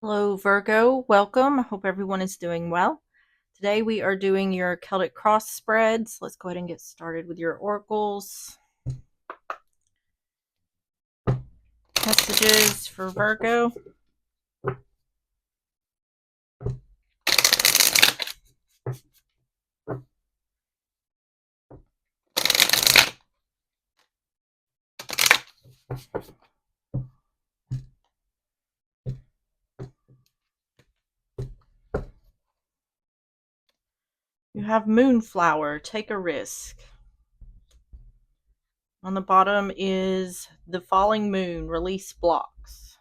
Hello, Virgo. Welcome. I hope everyone is doing well. Today we are doing your Celtic cross spreads. Let's go ahead and get started with your oracles. Messages for Virgo. You have Moonflower. Take a risk. On the bottom is the falling moon. Release blocks.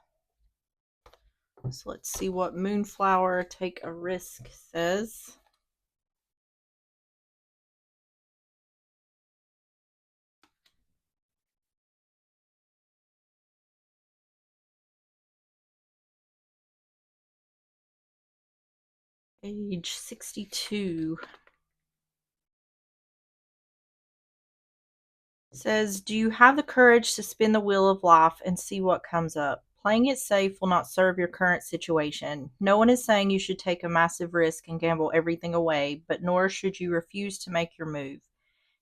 So let's see what Moonflower Take a Risk says. Page 62. Says, do you have the courage to spin the wheel of life and see what comes up? Playing it safe will not serve your current situation. No one is saying you should take a massive risk and gamble everything away, but nor should you refuse to make your move.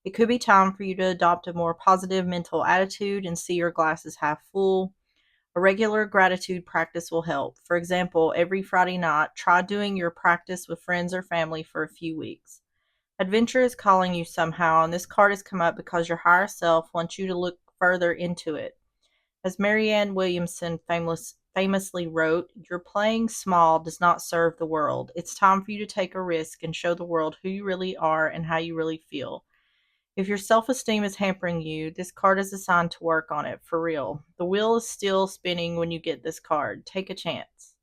It could be time for you to adopt a more positive mental attitude and see your glasses half full. A regular gratitude practice will help. For example, every Friday night, try doing your practice with friends or family for a few weeks. Adventure is calling you somehow, and this card has come up because your higher self wants you to look further into it. As Marianne Williamson famously wrote, your playing small does not serve the world. It's time for you to take a risk and show the world who you really are and how you really feel. If your self-esteem is hampering you, this card is a sign to work on it, for real. The wheel is still spinning when you get this card. Take a chance.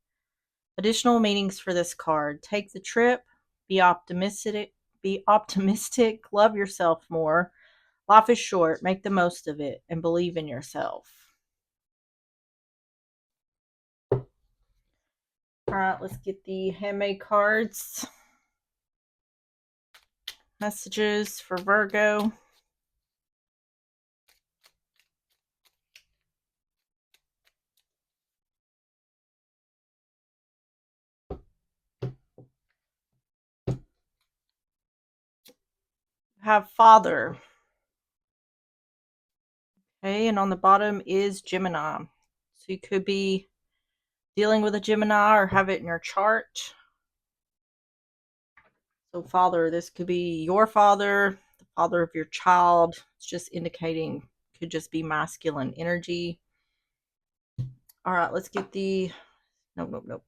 Additional meanings for this card. Take the trip, be optimistic, love yourself more. Life is short, make the most of it, and believe in yourself. All right, let's get the handmade cards. Messages for Virgo. Have Father. Okay, and on the bottom is Gemini. So you could be dealing with a Gemini or have it in your chart. So Father, this could be your father, the father of your child. It's just indicating could just be masculine energy. All right, let's get the nope.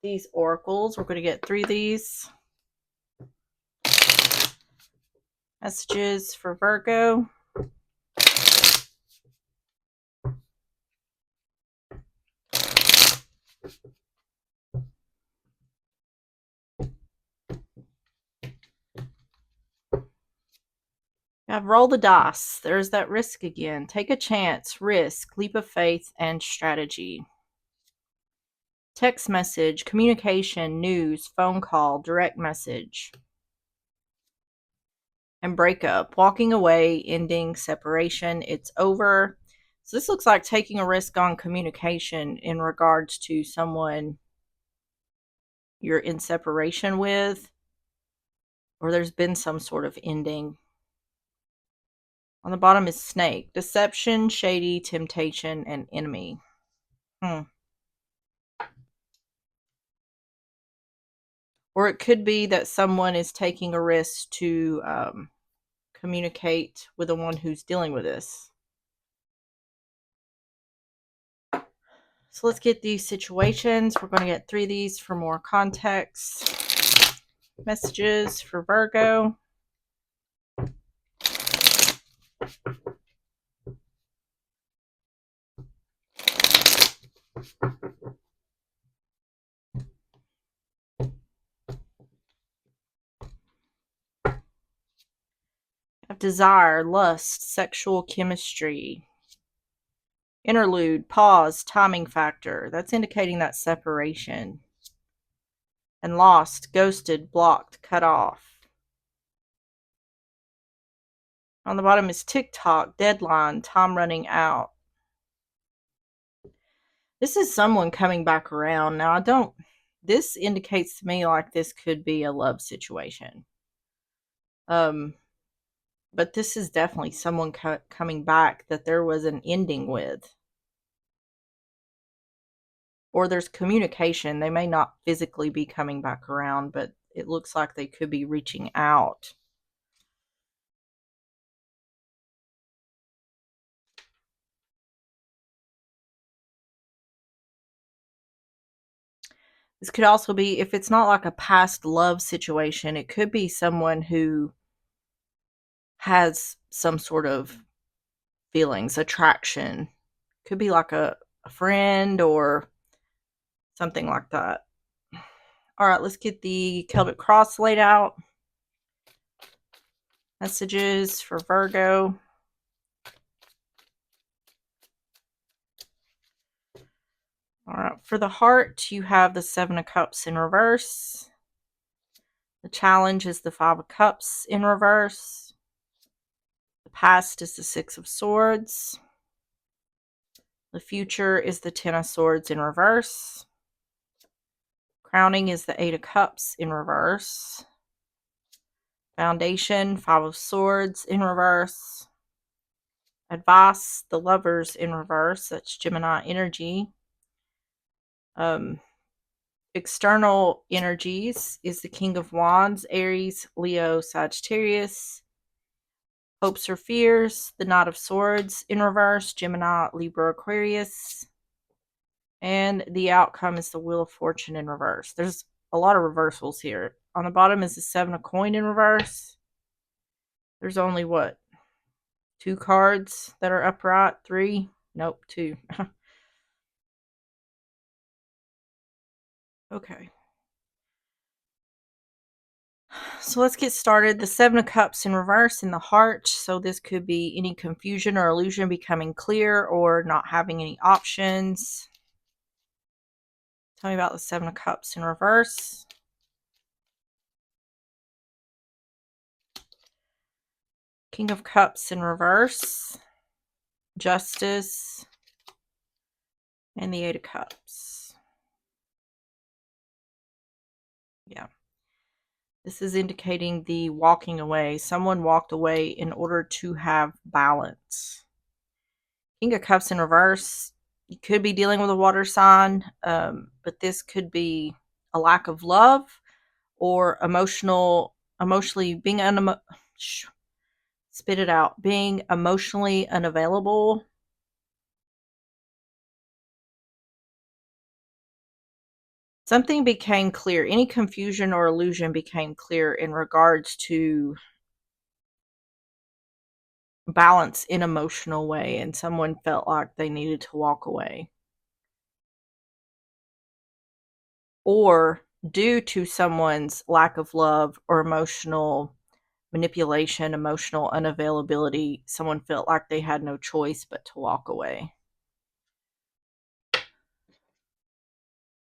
These oracles. We're going to get 3 of these. Messages for Virgo. Have roll the dice. There's that risk again. Take a chance, risk, leap of faith, and strategy. Text message, communication, news, phone call, direct message. And breakup, walking away, ending, separation, it's over. So this looks like taking a risk on communication in regards to someone you're in separation with, or there's been some sort of ending. On the bottom is snake, deception, shady, temptation, and enemy. Or it could be that someone is taking a risk to communicate with the one who's dealing with this. So let's get these situations. We're going to get 3 of these for more context. Messages for Virgo. Desire, lust, sexual chemistry. Interlude, pause, timing factor. That's indicating that separation. And lost, ghosted, blocked, cut off. On the bottom is TikTok, deadline, time running out. This is someone coming back around. Now, I don't, this indicates to me like this could be a love situation. Um, but this is definitely someone coming back that there was an ending with. Or there's communication. They may not physically be coming back around, but it looks like they could be reaching out. This could also be, if it's not like a past love situation, it could be someone who has some sort of feelings, attraction. Could be like a friend or something like that. All right, let's get the Celtic cross laid out. Messages for Virgo. All right, for the heart, you have the Seven of Cups in reverse. The challenge is the Five of Cups in reverse. The past is the Six of Swords. The future is the Ten of Swords in reverse. Crowning is the Eight of Cups in reverse. Foundation, Five of Swords in reverse. Advice, the Lovers in reverse. That's Gemini energy. External energies is the King of Wands, Aries, Leo, Sagittarius. Hopes or fears, the Knight of Swords in reverse, Gemini, Libra, Aquarius. And the outcome is the Wheel of Fortune in reverse. There's a lot of reversals here. On the bottom is the Seven of Coin in reverse. There's only what? 2 cards that are upright? 3? Nope, 2. Okay. So let's get started. The Seven of Cups in reverse in the heart. So this could be any confusion or illusion becoming clear or not having any options. Tell me about the Seven of Cups in reverse. King of Cups in reverse. Justice. And the Eight of Cups. Yeah. This is indicating the walking away. Someone walked away in order to have balance. King of Cups in reverse. You could be dealing with a water sign, but this could be a lack of love or emotionally being spit it out, being emotionally unavailable. Something became clear. Any confusion or illusion became clear in regards to balance in emotional way, and someone felt like they needed to walk away. Or due to someone's lack of love or emotional manipulation, emotional unavailability, someone felt like they had no choice but to walk away.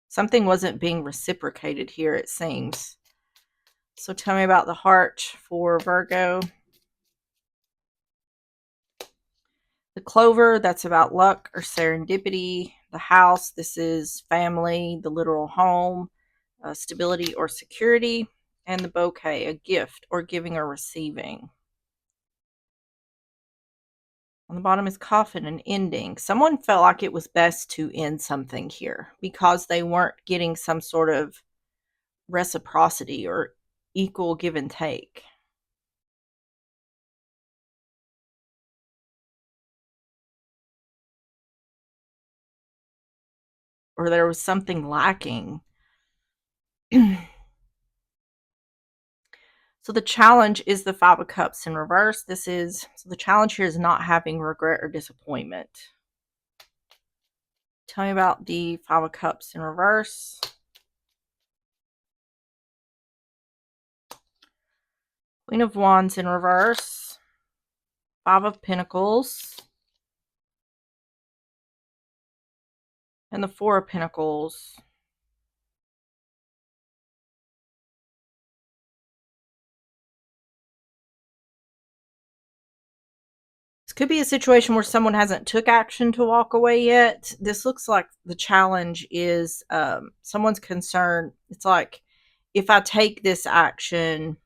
Something wasn't being reciprocated here, it seems. So tell me about the heart for Virgo. The clover, that's about luck or serendipity. The house, this is family, the literal home, stability or security. And the bouquet, a gift or giving or receiving. On the bottom is coffin, an ending. Someone felt like it was best to end something here because they weren't getting some sort of reciprocity or equal give and take. Or there was something lacking. So the challenge is the Five of Cups in reverse. So the challenge here is not having regret or disappointment. Tell me about the Five of Cups in reverse. Queen of Wands in reverse. Five of Pentacles. And the Four of Pentacles. This could be a situation where someone hasn't took action to walk away yet. This looks like the challenge is someone's concern. It's like, if I take this action,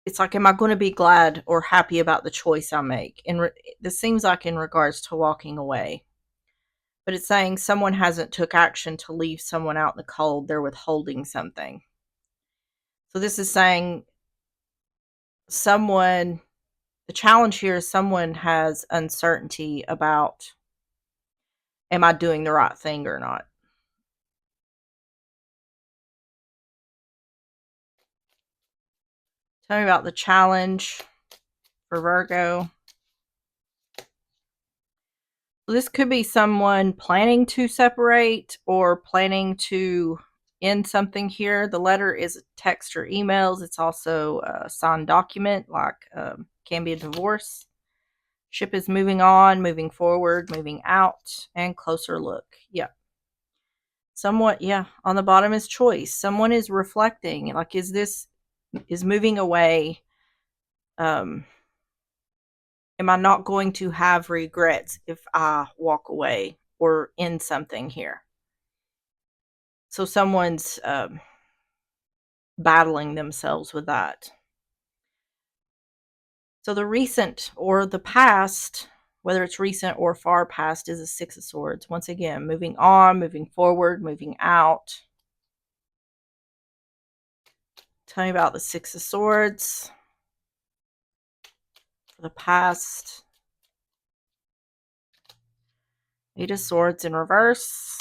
it's like, am I going to be glad or happy about the choice I make? And this seems like in regards to walking away, but it's saying someone hasn't took action to leave someone out in the cold. They're withholding something. So this is saying someone, the challenge here is someone has uncertainty about, am I doing the right thing or not? Tell me about the challenge for Virgo. This could be someone planning to separate or planning to end something here. The letter is text or emails. It's also a signed document, like can be a divorce. Ship is moving on, moving forward, moving out, and closer look. Yeah. Somewhat, yeah. On the bottom is choice. Someone is reflecting, like, is moving away. Am I not going to have regrets if I walk away or end something here? So someone's battling themselves with that. So the recent or the past, whether it's recent or far past, is a Six of Swords. Once again, moving on, moving forward, moving out. Tell me about the Six of Swords for the past. Eight of Swords in reverse.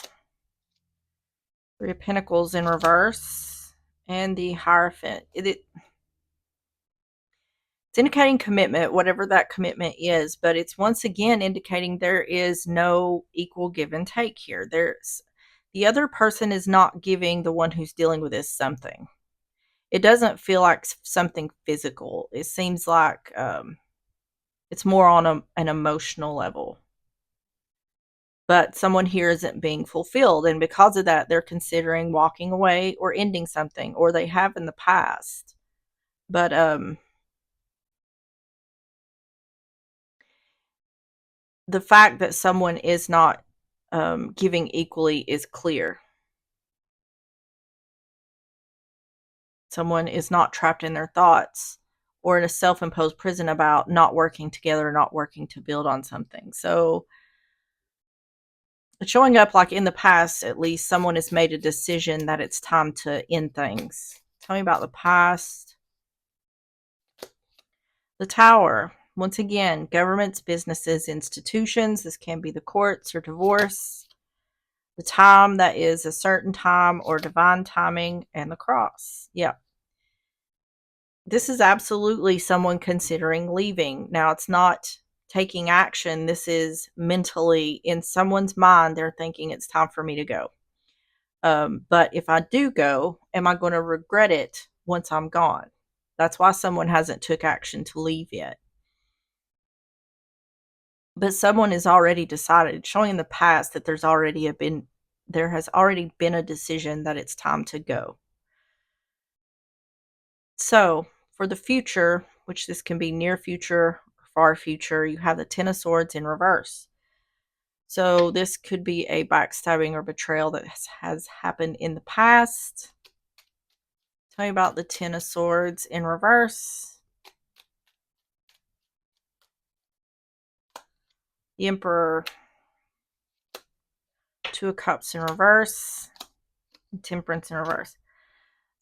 Three of Pentacles in reverse. And the Hierophant. It's indicating commitment, whatever that commitment is, but it's once again indicating there is no equal give and take here. The other person is not giving the one who's dealing with this something. It doesn't feel like something physical. It seems like it's more on an emotional level. But someone here isn't being fulfilled, and because of that, they're considering walking away or ending something, or they have in the past. But the fact that someone is not giving equally is clear. Someone is not trapped in their thoughts or in a self-imposed prison about not working together, not working to build on something. So it's showing up like in the past, at least someone has made a decision that it's time to end things. Tell me about the past. The Tower. Once again, governments, businesses, institutions. This can be the courts or divorce. The time, that is a certain time or divine timing, and the cross. Yeah. This is absolutely someone considering leaving. Now, it's not taking action. This is mentally, in someone's mind, they're thinking it's time for me to go. But if I do go, am I going to regret it once I'm gone? That's why someone hasn't took action to leave yet. But someone has already decided, showing in the past that there has already been a decision that it's time to go. So for the future, which this can be near future, far future, you have the Ten of Swords in reverse. So this could be a backstabbing or betrayal that has happened in the past. Tell me about the Ten of Swords in reverse. The Emperor. Two of Cups in reverse. And Temperance in reverse.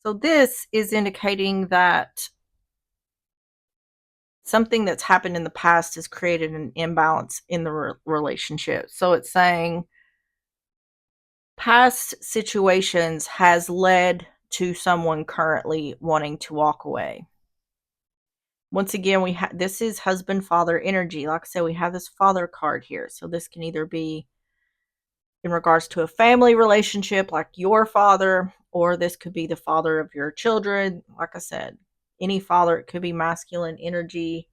So this is indicating that something that's happened in the past has created an imbalance in the relationship. So it's saying past situations has led to someone currently wanting to walk away. Once again, this is husband father energy. Like I said, we have this father card here. So this can either be in regards to a family relationship, like your father, or this could be the father of your children. Like I said, any father, it could be masculine energy.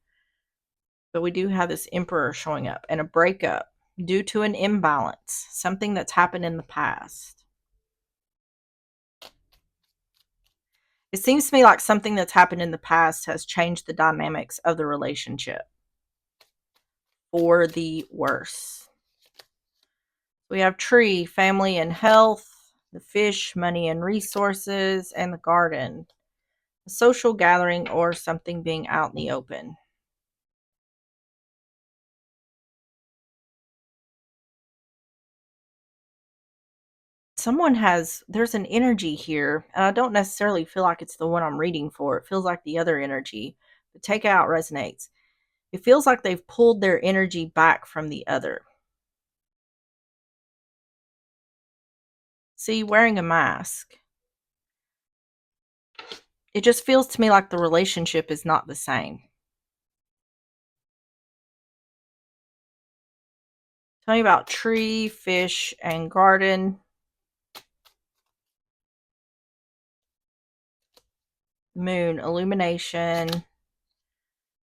But we do have this Emperor showing up, and a breakup due to an imbalance, something that's happened in the past. It seems to me like something that's happened in the past has changed the dynamics of the relationship for the worse. We have tree, family and health, the fish, money and resources, and the garden, a social gathering or something being out in the open. There's an energy here, and I don't necessarily feel like it's the one I'm reading for. It feels like the other energy. The take out resonates. It feels like they've pulled their energy back from the other. See, wearing a mask. It just feels to me like the relationship is not the same. Tell me about tree, fish, and garden. Moon, illumination.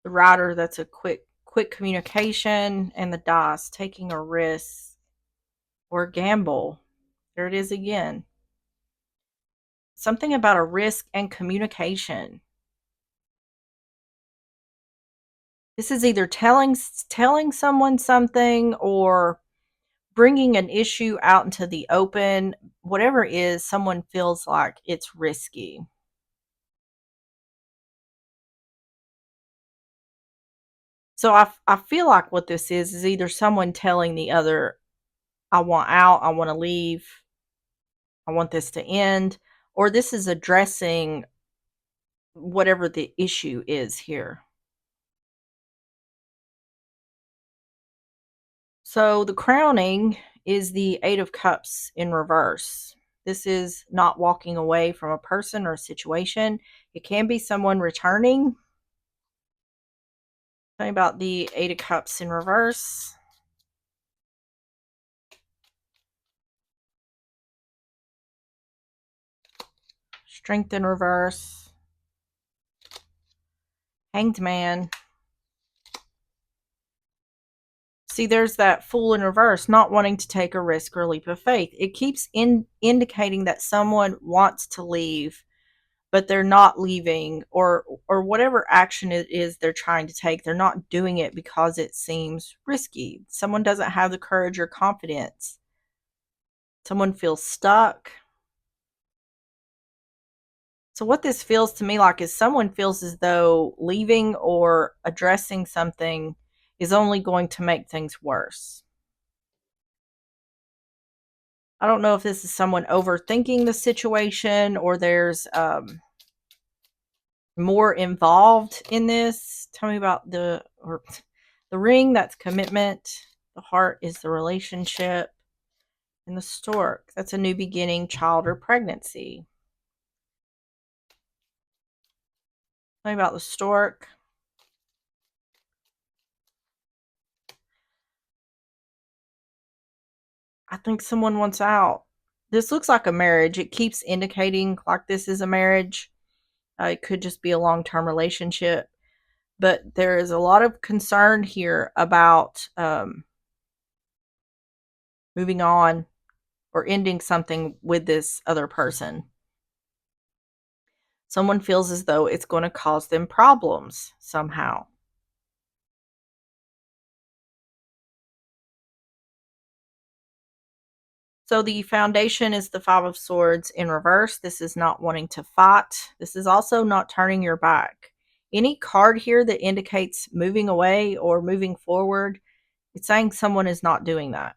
The rider, that's a quick communication. And the dice, taking a risk or gamble. There it is again. Something about a risk and communication. This is either telling someone something or bringing an issue out into the open. Whatever it is, someone feels like it's risky. So I feel like what this is either someone telling the other, I want out, I want to leave, I want this to end, or this is addressing whatever the issue is here. So the crowning is the Eight of Cups in reverse. This is not walking away from a person or a situation. It can be someone returning. Tell me about the Eight of Cups in reverse. Strength in reverse. Hanged Man. See, there's that Fool in reverse, not wanting to take a risk or leap of faith. It keeps indicating that someone wants to leave, but they're not leaving, or whatever action it is they're trying to take, they're not doing it because it seems risky. Someone doesn't have the courage or confidence. Someone feels stuck. So what this feels to me like is someone feels as though leaving or addressing something is only going to make things worse. I don't know if this is someone overthinking the situation or there's more involved in this. Tell me about the ring, that's commitment. The heart is the relationship. And the stork, that's a new beginning, child, or pregnancy. Tell me about the stork. I think someone wants out. This looks like a marriage. It keeps indicating like this is a marriage. It could just be a long-term relationship. But there is a lot of concern here about moving on or ending something with this other person. Someone feels as though it's going to cause them problems somehow. So the foundation is the Five of Swords in reverse. This is not wanting to fight. This is also not turning your back. Any card here that indicates moving away or moving forward, it's saying someone is not doing that.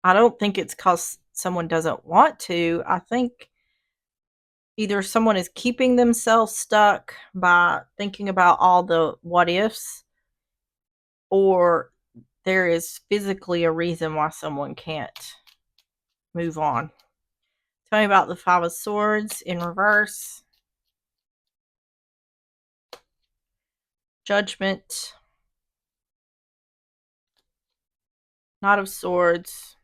I don't think it's because someone doesn't want to. I think either someone is keeping themselves stuck by thinking about all the what ifs, or there is physically a reason why someone can't move on. Tell me about the Five of Swords in reverse. Judgment. Knight of Swords.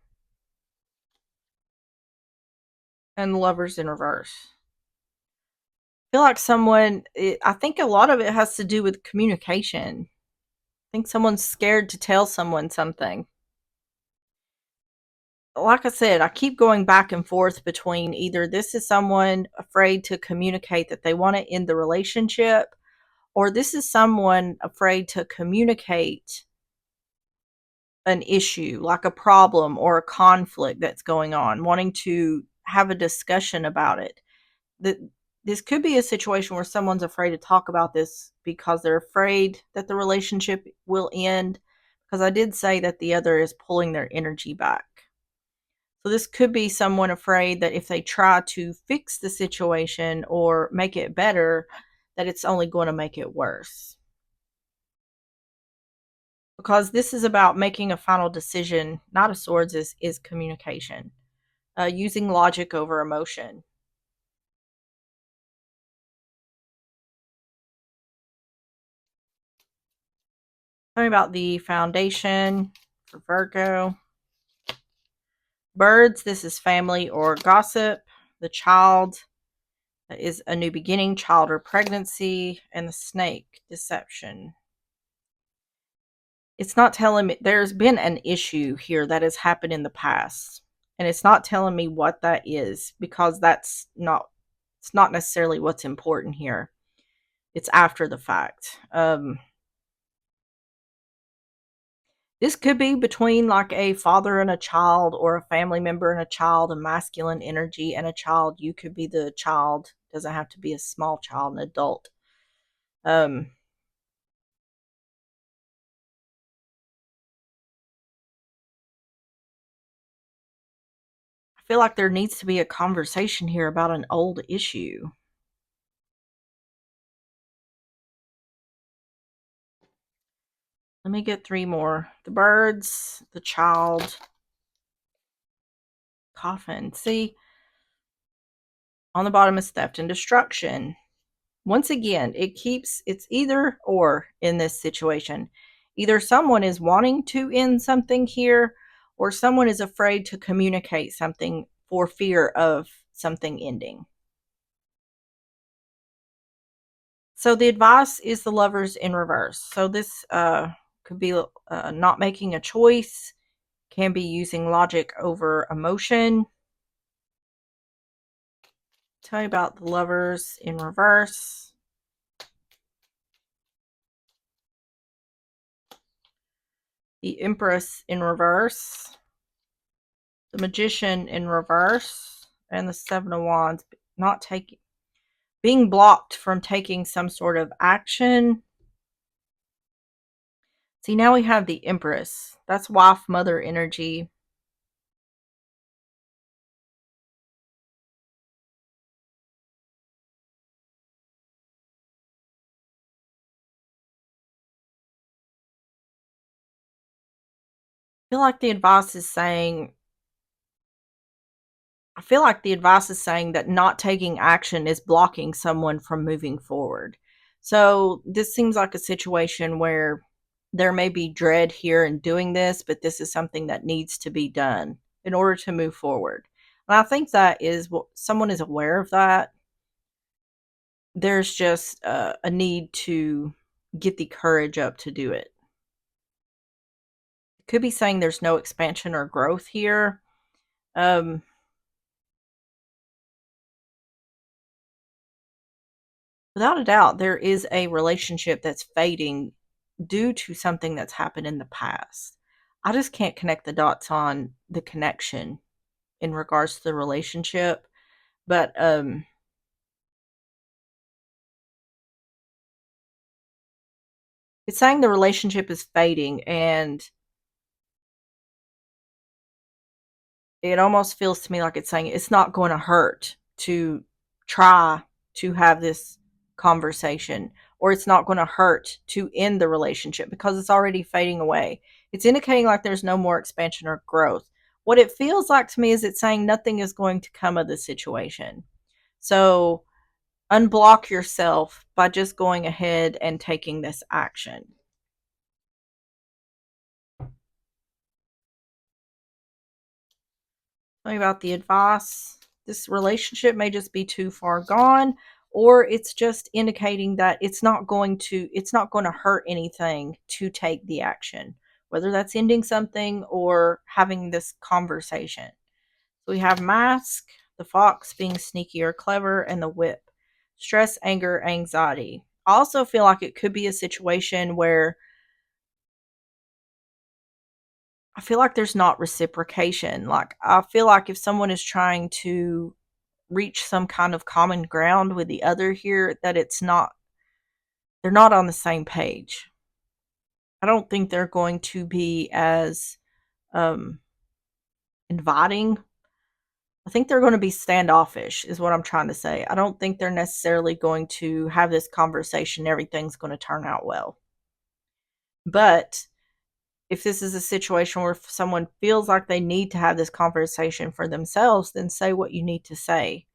And the Lovers in reverse. I feel like I think a lot of it has to do with communication. I think someone's scared to tell someone something. like I said, I keep going back and forth between either this is someone afraid to communicate that they want to end the relationship, or this is someone afraid to communicate an issue, like a problem or a conflict that's going on, wanting to have a discussion about it. That this could be a situation where someone's afraid to talk about this because they're afraid that the relationship will end. Because I did say that the other is pulling their energy back. So this could be someone afraid that if they try to fix the situation or make it better, that it's only going to make it worse. Because this is about making a final decision. Knight of Swords is communication, using logic over emotion. Tell me about the foundation for Virgo. Birds, this is family or gossip. The child is a new beginning, child or pregnancy. And the snake, deception. It's not telling me, there's been an issue here that has happened in the past. And it's not telling me what that is, because it's not necessarily what's important here. It's after the fact. This could be between like a father and a child, or a family member and a child, a masculine energy and a child. You could be the child. Doesn't have to be a small child, an adult. Um, I feel like there needs to be a conversation here about an old issue. Let me get three more. The birds, the child, coffin. See, on the bottom is theft and destruction. Once again, it's either or in this situation. Either someone is wanting to end something here, or someone is afraid to communicate something for fear of something ending. So the advice is the lovers in reverse. So this could be not making a choice, can be using logic over emotion. Tell you about the lovers in reverse. The Empress in reverse. The Magician in reverse. And the Seven of Wands. Not taking, being blocked from taking some sort of action. See, now we have the Empress. That's wife, mother energy. I feel like the advice is saying that not taking action is blocking someone from moving forward. So this seems like a situation where there may be dread here in doing this, but this is something that needs to be done in order to move forward. And I think that is what someone is aware of that. There's just a need to get the courage up to do it. It could be saying there's no expansion or growth here. Um, Without a doubt, there is a relationship that's fading due to something that's happened in the past. I just can't connect the dots on the connection in regards to the relationship, but it's saying the relationship is fading, and it almost feels to me like it's saying it's not going to hurt to try to have this conversation, or it's not going to hurt to end the relationship because it's already fading away. It's indicating like there's no more expansion or growth. What it feels like to me is it's saying nothing is going to come of the situation. So unblock yourself by just going ahead and taking this action. Tell me about the advice. This relationship may just be too far gone, or it's just indicating that it's not going to hurt anything to take the action, whether that's ending something or having this conversation. So we have mask, the fox being sneaky or clever, and the whip. Stress, anger, anxiety. I also feel like it could be a situation where I feel like there's not reciprocation. Like, I feel like if someone is trying to reach some kind of common ground with the other here, that they're not on the same page. I don't think they're going to be as um, inviting. I think they're going to be standoffish, is what I'm trying to say. I don't think they're necessarily going to have this conversation. Everything's going to turn out well. But if this is a situation where someone feels like they need to have this conversation for themselves, then say what you need to say,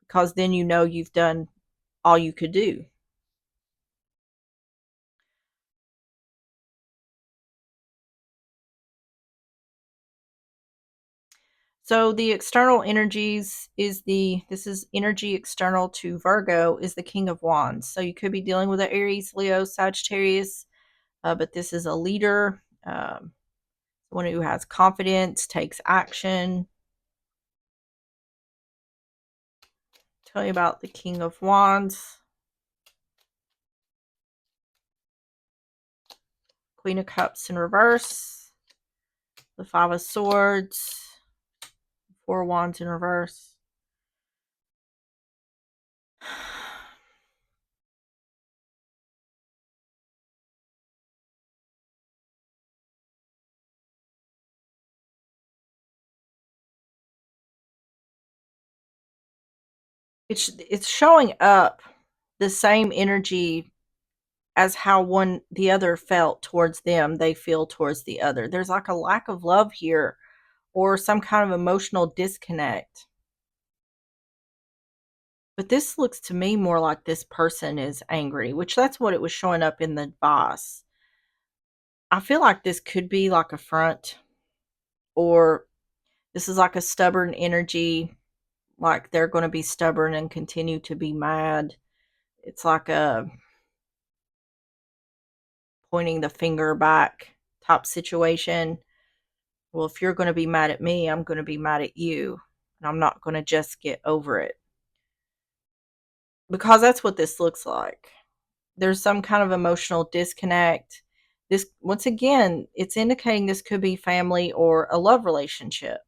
because then you know you've done all you could do. So the external energies is this is energy external to Virgo is the King of Wands. So you could be dealing with an Aries, Leo, Sagittarius, but this is a leader, one who has confidence, takes action. Tell you about the King of Wands, Queen of Cups in reverse, the Five of Swords, Four of Wands in reverse. It's showing up the same energy as how one the other felt towards them, they feel towards the other. There's like a lack of love here or some kind of emotional disconnect. But this looks to me more like this person is angry, which that's what it was showing up in the advice. I feel like this could be like a front, or this is like a stubborn energy, like they're going to be stubborn and continue to be mad. It's like a pointing the finger back type situation. Well, if you're going to be mad at me, I'm going to be mad at you. And I'm not going to just get over it. Because that's what this looks like. There's some kind of emotional disconnect. This, once again, it's indicating this could be family or a love relationship.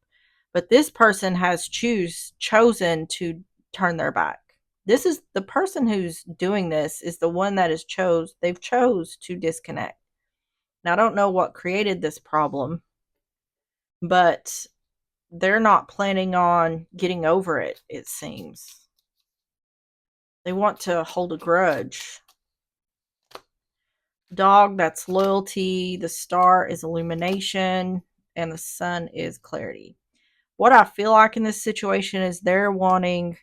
But this person has chosen to turn their back. This is the person who's doing this is the one that is they've chose to disconnect. Now I don't know what created this problem, but they're not planning on getting over it, it seems. They want to hold a grudge. Dog, that's loyalty. The star is illumination. And the sun is clarity. What I feel like in this situation is they're wanting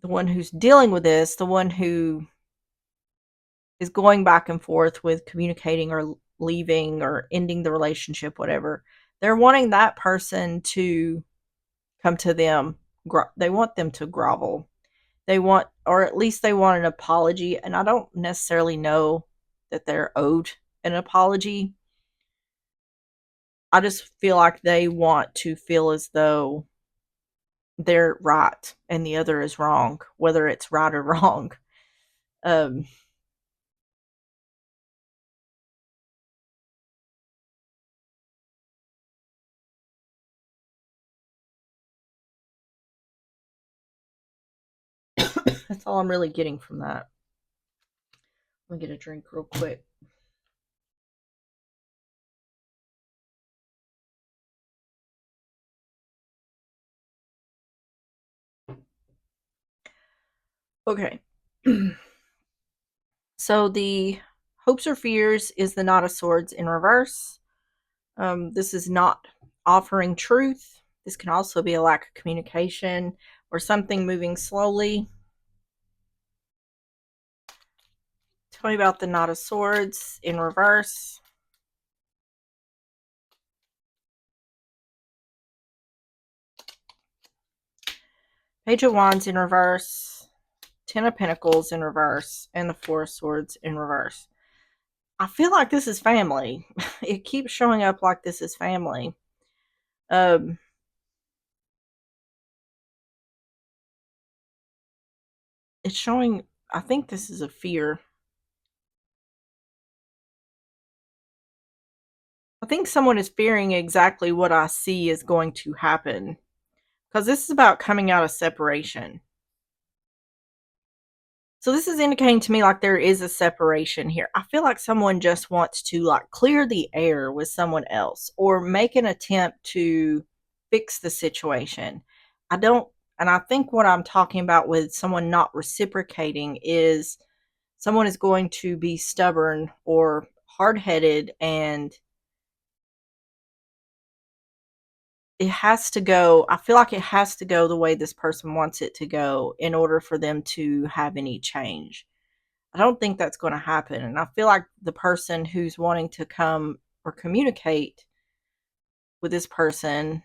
the one who's dealing with this, the one who is going back and forth with communicating or leaving or ending the relationship, whatever. They're wanting that person to come to them. They want them to grovel. They want, or at least they want an apology. And I don't necessarily know that they're owed an apology. I just feel like they want to feel as though they're right and the other is wrong, whether it's right or wrong. Um, that's all I'm really getting from that. Let me get a drink real quick. Okay. So the hopes or fears is the Knight of Swords in reverse. This is not offering truth. This can also be a lack of communication or something moving slowly. Tell me about the Knight of Swords in reverse. Page of Wands in reverse. Ten of Pentacles in reverse. And the Four of Swords in reverse. I feel like this is family. It keeps showing up like this is family. Um, it's showing, I think this is a fear. I think someone is fearing exactly what I see is going to happen. Because this is about coming out of separation. So this is indicating to me like there is a separation here. I feel like someone just wants to like clear the air with someone else or make an attempt to fix the situation. I don't and I think what I'm talking about with someone not reciprocating is someone is going to be stubborn or hard-headed, and it has to go. I feel like it has to go the way this person wants it to go in order for them to have any change. I don't think that's going to happen. And I feel like the person who's wanting to come or communicate with this person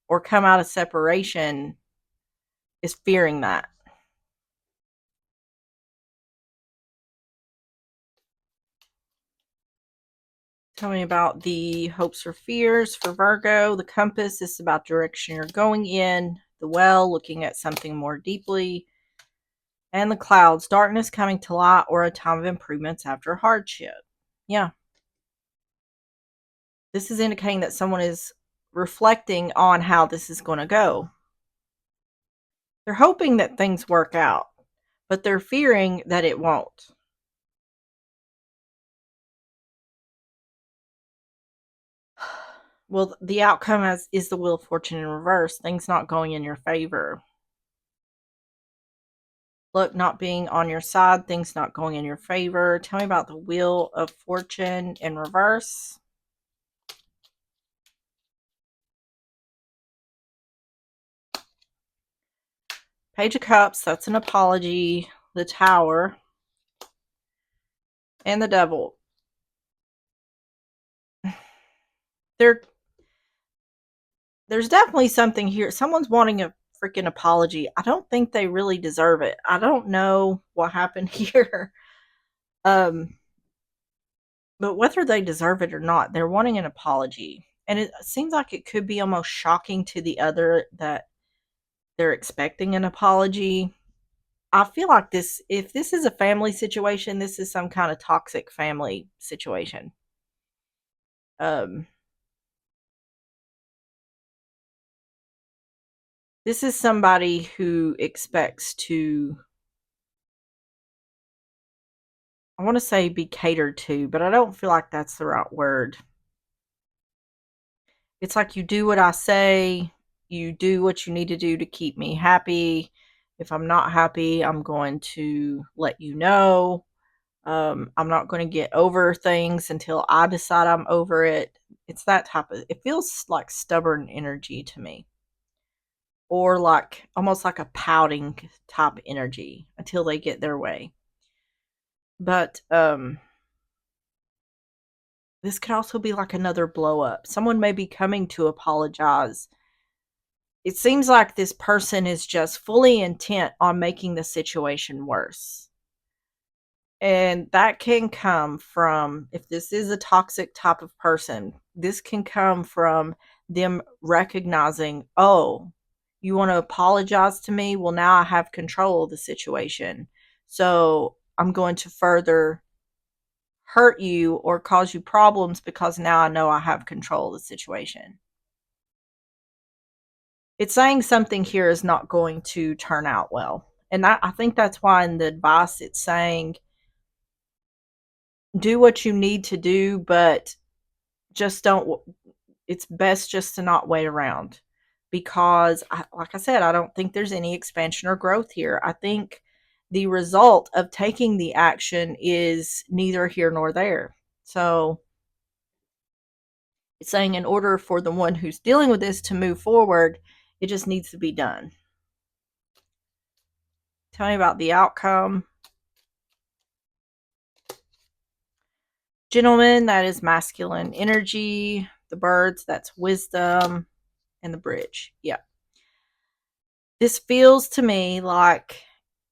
or come out of separation is fearing that. Tell me about the hopes or fears for Virgo. The compass is about direction you're going in. The well, looking at something more deeply. And the clouds, darkness coming to light or a time of improvements after hardship. Yeah, this is indicating that someone is reflecting on how this is going to go. They're hoping that things work out, but they're fearing that it won't. Well, the outcome is the Wheel of Fortune in reverse, things not going in your favor. Luck not being on your side, things not going in your favor. Tell me about the Wheel of Fortune in reverse. Page of Cups, that's an apology. The Tower. And the Devil. There, there's definitely something here. Someone's wanting a freaking apology. I don't think they really deserve it. I don't know what happened here. Um, but whether they deserve it or not, they're wanting an apology. And it seems like it could be almost shocking to the other that they're expecting an apology. I feel like this, if this is a family situation, this is some kind of toxic family situation. Um, this is somebody who expects to, I want to say be catered to, but I don't feel like that's the right word. It's like you do what I say, you do what you need to do to keep me happy. If I'm not happy, I'm going to let you know. I'm not going to get over things until I decide I'm over it. It's that type of, it feels like stubborn energy to me. Or like almost like a pouting type energy until they get their way. But this could also be like another blow up. Someone may be coming to apologize. It seems like this person is just fully intent on making the situation worse. And that can come from, if this is a toxic type of person, this can come from them recognizing, oh, you want to apologize to me? Well, now I have control of the situation. So I'm going to further hurt you or cause you problems because now I know I have control of the situation. It's saying something here is not going to turn out well. And I think that's why in the advice it's saying do what you need to do, but just don't, it's best just to not wait around because like I said, I don't think there's any expansion or growth here. I think the result of taking the action is neither here nor there. So it's saying in order for the one who's dealing with this to move forward, it just needs to be done. Tell me about the outcome. Gentleman, that is masculine energy. The birds, that's wisdom. And the bridge. Yeah. This feels to me like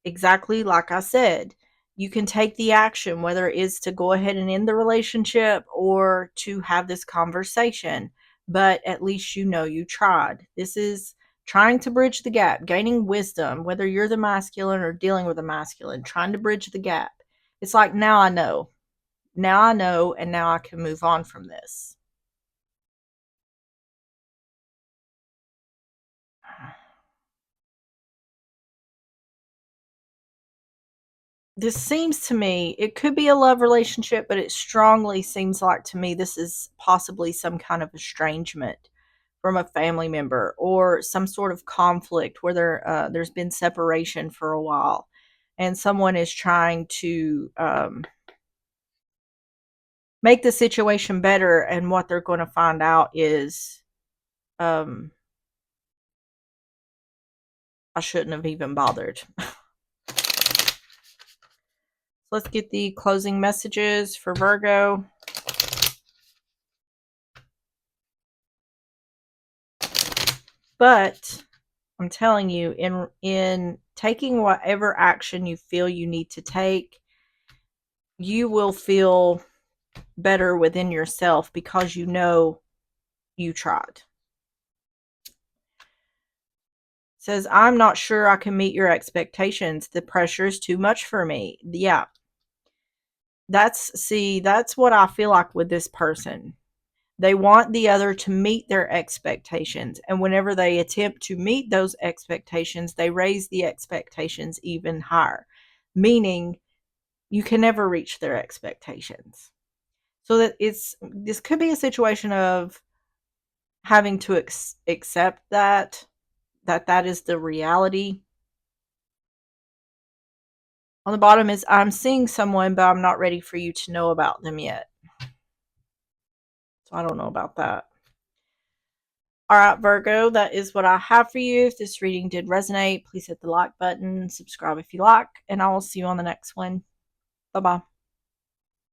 exactly like I said. you can take the action, whether it is to go ahead and end the relationship or to have this conversation. But at least you know you tried. This is trying to bridge the gap, gaining wisdom, whether you're the masculine or dealing with a masculine, trying to bridge the gap. It's like, now I know. Now I know, and now I can move on from this. This seems to me, it could be a love relationship, but it strongly seems like to me this is possibly some kind of estrangement from a family member or some sort of conflict where there's been separation for a while and someone is trying to make the situation better, and what they're going to find out is um, I shouldn't have even bothered. Let's get the closing messages for Virgo. But I'm telling you, in taking whatever action you feel you need to take, you will feel better within yourself because you know you tried. It says, I'm not sure I can meet your expectations. The pressure is too much for me. Yeah. That's what I feel like with this person. They want the other to meet their expectations. And whenever they attempt to meet those expectations, they raise the expectations even higher, meaning you can never reach their expectations. So that this could be a situation of having to accept that is the reality. On the bottom is, I'm seeing someone, but I'm not ready for you to know about them yet. So I don't know about that. All right, Virgo, that is what I have for you. If this reading did resonate, please hit the like button, subscribe if you like, and I will see you on the next one. Bye-bye.